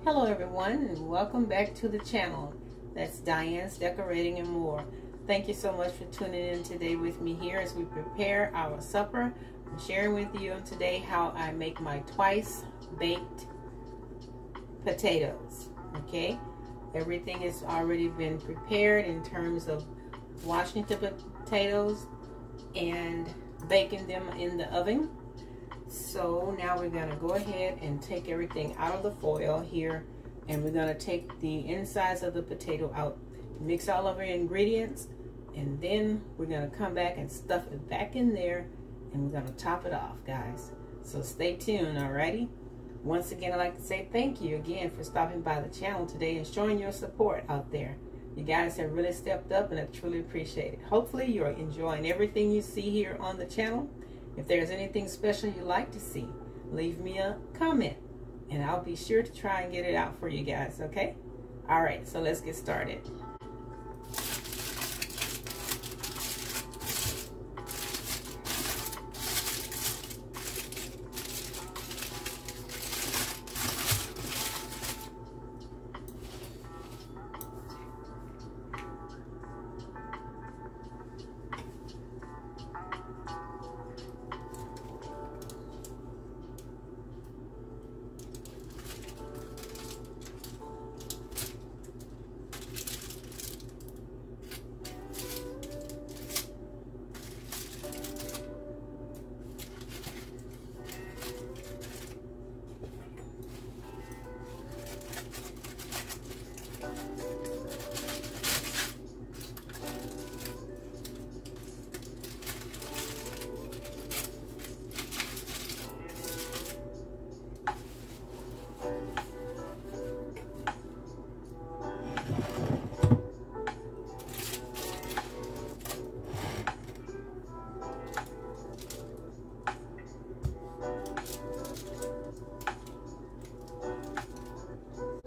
Hello everyone, and welcome back to the channel. That's Diane's Decorating and More. Thank you so much for tuning in today with me here as we prepare our supper. I'm sharing with you today how I make my twice baked potatoes. Okay, everything has already been prepared in terms of washing the potatoes and baking them in the oven. So now we're going to go ahead and take everything out of the foil here, and we're going to take the insides of the potato out, mix all of our ingredients, and then we're going to come back and stuff it back in there, and we're going to top it off, guys. So stay tuned. Alrighty, once again, I'd like to say thank you again for stopping by the channel today and showing your support out there. You guys have really stepped up, and I truly appreciate it. Hopefully you're enjoying everything you see here on the channel. If there's anything special you'd like to see, leave me a comment and I'll be sure to try and get it out for you guys, okay? All right, so let's get started.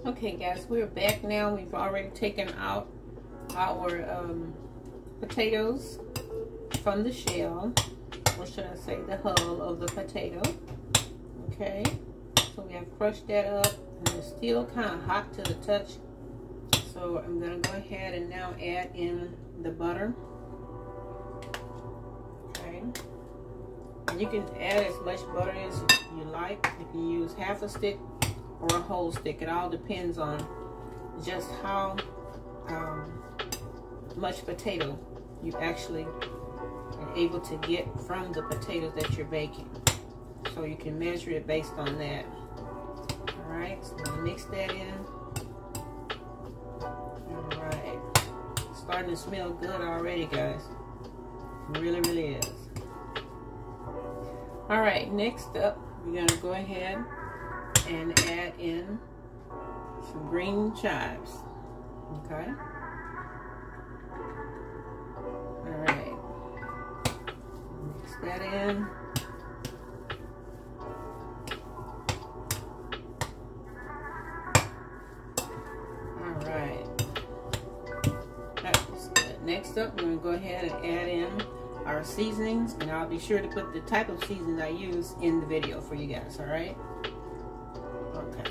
Okay guys, we're back now. We've already taken out our potatoes from the shell, or should I say the hull of the potato. Okay, so we have crushed that up, and it's still kind of hot to the touch. So I'm going to go ahead and now add in the butter. Okay, and you can add as much butter as you like. You can use half a stick or a whole stick. It all depends on just how much potato you actually are able to get from the potatoes that you're baking. So you can measure it based on that. Alright, so I'm gonna mix that in. Alright, starting to smell good already, guys. It really, really is. Alright, next up, we're gonna go ahead and add in some green chives. Okay. All right. Mix that in. All right. That's good. Next up, we're going to go ahead and add in our seasonings, and I'll be sure to put the type of seasonings I use in the video for you guys. All right. Okay.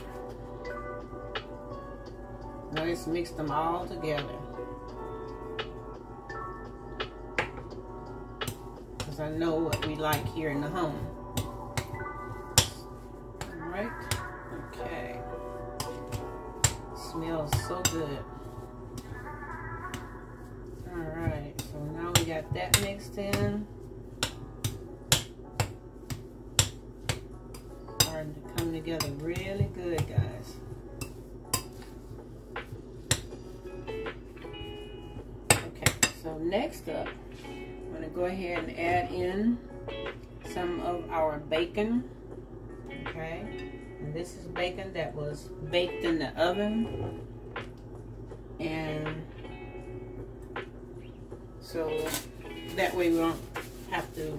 Now let's mix them all together, because I know what we like here in the home. Alright. Okay. Smells so good. Alright, so now we got that mixed in. Starting to come together really good, guys. Okay, so next up, I'm going to go ahead and add in some of our bacon. Okay, and this is bacon that was baked in the oven, and so that way we don't have to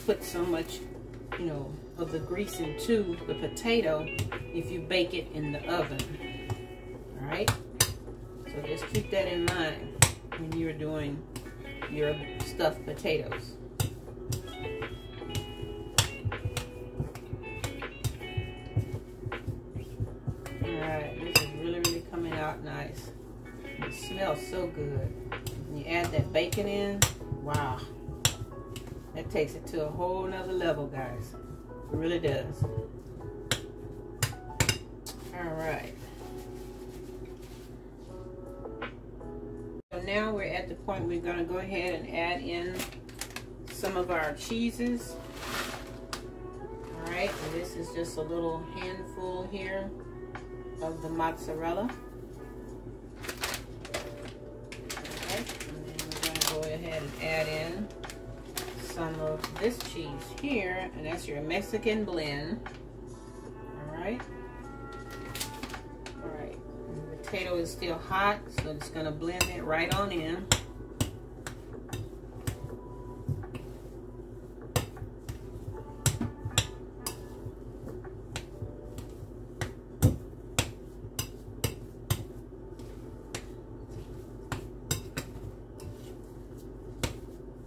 put so much, you know, of the grease into the potato if you bake it in the oven. All right, so just keep that in mind when you're doing your stuffed potatoes. smells so good. When you add that bacon in, wow. That takes it to a whole nother level, guys. It really does. Alright. So now we're at the point we're going to go ahead and add in some of our cheeses. Alright, and this is just a little handful here of the mozzarella. Alright, and then we're going to go ahead and add in some of this cheese here, and that's your Mexican blend. Alright. Alright, the potato is still hot, so it's going to blend it right on in.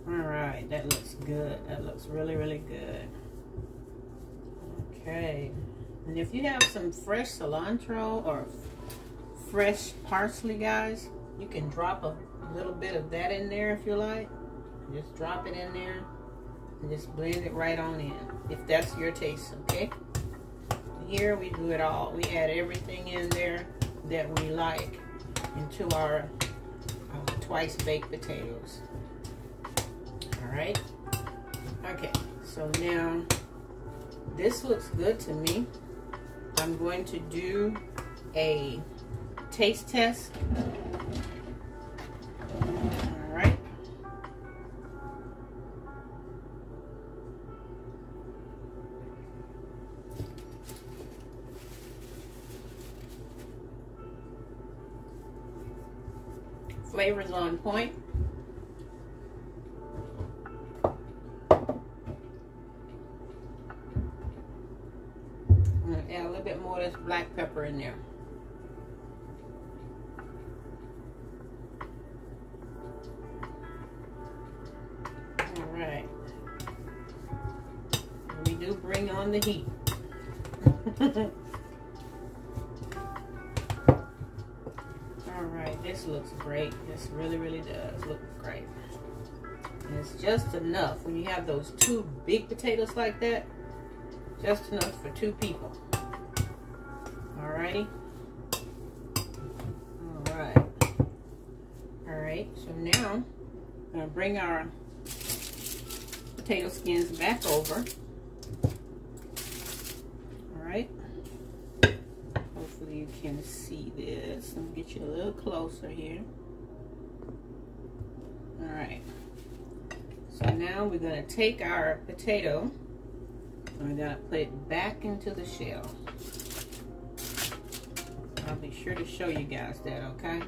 Alright, that looks good. That looks really, really good. Okay. And if you have some fresh cilantro or fresh parsley, guys, you can drop a little bit of that in there if you like. Just drop it in there and just blend it right on in, if that's your taste, okay? Here we do it all. We add everything in there that we like into our twice baked potatoes. Alright, okay, so now this looks good to me. I'm going to do a taste test. Alright. Flavor's on point. Add a little bit more of this black pepper in there. Alright. We do bring on the heat. Alright, this looks great. This really, really does look great. And it's just enough. When you have those two big potatoes like that, just enough for two people. Alrighty. Alright. Alright, so now I'm going to bring our potato skins back over. Alright. Hopefully you can see this. Let me get you a little closer here. Alright. So now we're going to take our potato and we're going to put it back into the shell. I'll be sure to show you guys that, okay?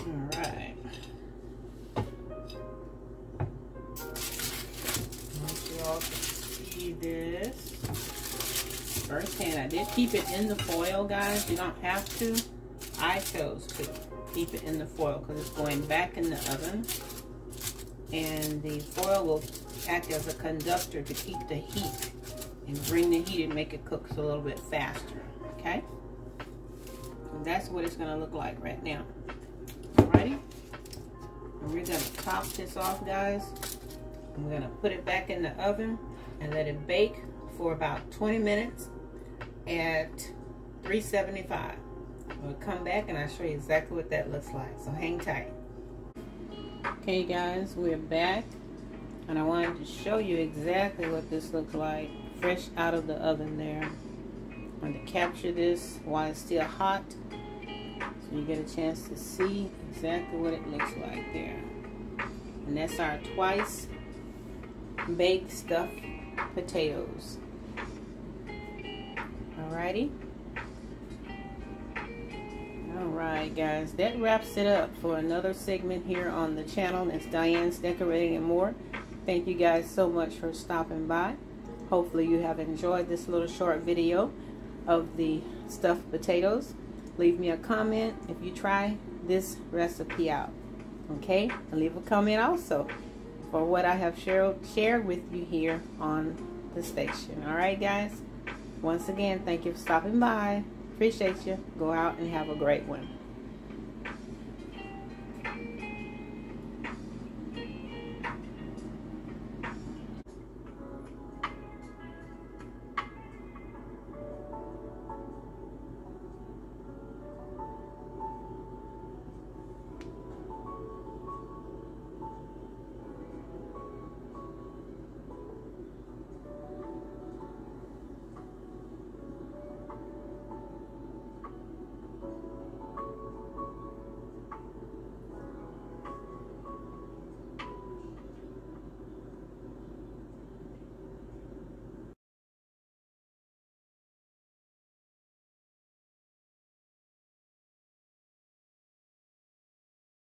Alright. Once you all can see this. Firsthand, I did keep it in the foil, guys. You don't have to. I chose to keep it in the foil because it's going back in the oven. And the foil will act as a conductor to keep the heat and bring the heat and make it cook a little bit faster. Okay? And that's what it's going to look like right now. Alrighty? And we're going to top this off, guys. And we're going to put it back in the oven and let it bake for about 20 minutes at 375. We'll come back and I'll show you exactly what that looks like. So hang tight. Okay guys, we're back and I wanted to show you exactly what this looks like fresh out of the oven there. I want to capture this while it's still hot so you get a chance to see exactly what it looks like there. And that's our twice baked stuffed potatoes. Alrighty. Alright guys, that wraps it up for another segment here on the channel. That's Diane's Decorating and More. Thank you guys so much for stopping by. Hopefully you have enjoyed this little short video of the stuffed potatoes. leave me a comment if you try this recipe out. Okay, and leave a comment also for what I have shared with you here on the station. All right, guys. Once again, thank you for stopping by. Appreciate you. Go out and have a great one.